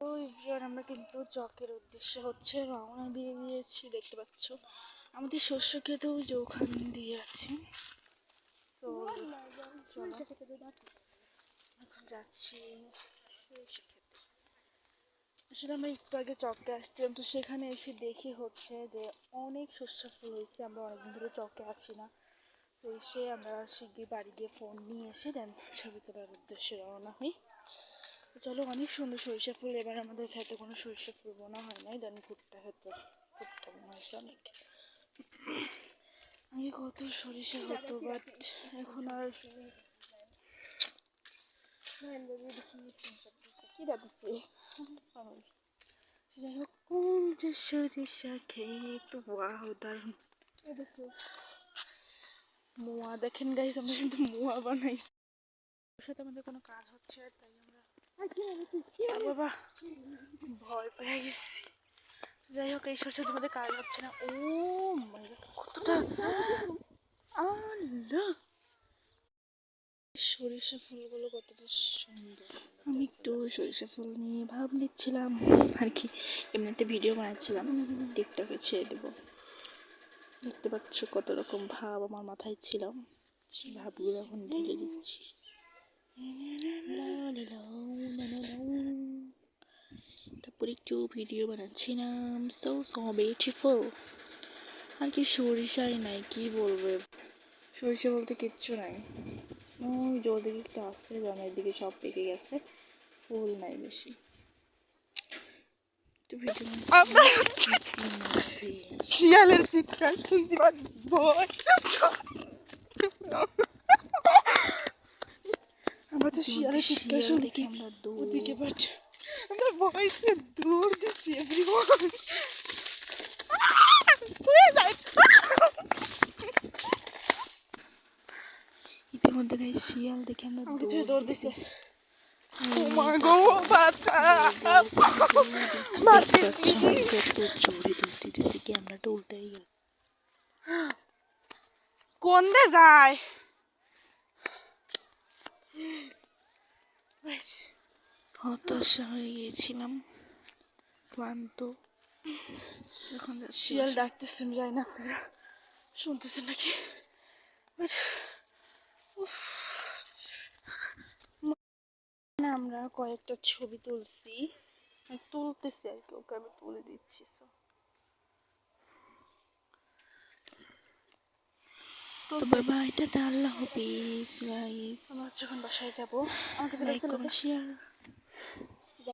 তো এভরিওয়ান, আমরা কিন্তু চকের উদ্দেশ্যে হচ্ছে রওনা দিয়ে দিয়েছি। দেখতে পাচ্ছ আমাদের শস্য ক্ষেতেও যে ওখান দিয়ে আছে। তো চলো এখন যাচ্ছি সরষে খেতে। আসলে আমরা একটু আগে চকে আসছিলাম, তো সেখানে এসে দেখি হচ্ছে যে অনেক শস্য ফুল হয়েছে। আমরা অনেকদিন ধরে চকে আছি না, তো এসে আমরা শিগগির বাড়ি গিয়ে ফোন নিয়ে এসে দেন ছবি তোলার উদ্দেশ্যে রওনা হই। তো চলো, অনেক সুন্দর সরিষা ফুল। এবার আমাদের খেতে কোনো সরিষা ফুল বোনা হয় নাই, দেন ভুট্টা বোনা হয়েছে অনেক। আগে কত সরিষা হতো, বাট এখন আর কি রাখছে। যাই হোক, কোন যে সরিষা ক্ষেত, ওয়াও দারুণ। মোয়া দেখেন গাইস, আমরা কিন্তু মোয়া বানাইছি। ওর সাথে আমাদের কোনো কাজ হচ্ছে, তাই আমরা বাবা ভয় পেয়ে গেছি। যাই হোক, এই সরষের মধ্যে কাজ হচ্ছে না। ও মাই গড, কতটা আল্লাহ! সরিষা ফুলগুলো কতটা সুন্দর। আমি একটু সরিষা ফুল নিয়ে ভাব নিচ্ছিলাম আর কি, এমনিতে ভিডিও বানাচ্ছিলাম, টিকটকে ছেড়ে দেবো। দেখতে পাচ্ছ কত রকম ভাব আমার মাথায় ছিল, সেই ভাবগুলো এখন ঢেলে দিচ্ছি। তারপরে একটু ভিডিও বানাচ্ছিলাম। So beautiful. আর কি সরিষাই নাই, কি বলবো, সরিষা বলতে কিচ্ছু নাই। ওই যে ওদিকে একটু আসছে, জনের দিকে সব পেকে গেছে, ফুল নাই বেশি। শিয়ালের চিৎকার শুনছি, ভয়। আমরা তো শিয়ালের চিৎকার শুনছি ওদিকে, বাট আমরা ভয় পেয়ে দৌড় দিচ্ছি। এভরিওয়ান ইতিমধ্যে গাই শিয়াল দেখে আমরা দৌড় দিছে। ক্যামেরাটা উল্টাই গেল, কোন দে যায়। হতাশা হয়ে গিয়েছিলাম, ক্লান্ত। এখন শিয়াল ডাকতেছে, আমি যাই না, আপনারা শুনতেছেন নাকি? আমরা কয়েকটা ছবি তুলতেছি আর কি, ওকে আমি তুলে দিচ্ছি। তো বাবা, এটা আল্লাহ হাফেজ গাইস। আমরা যখন বাসায় যাবো, আমাকে লাইক কমেন্ট শেয়ার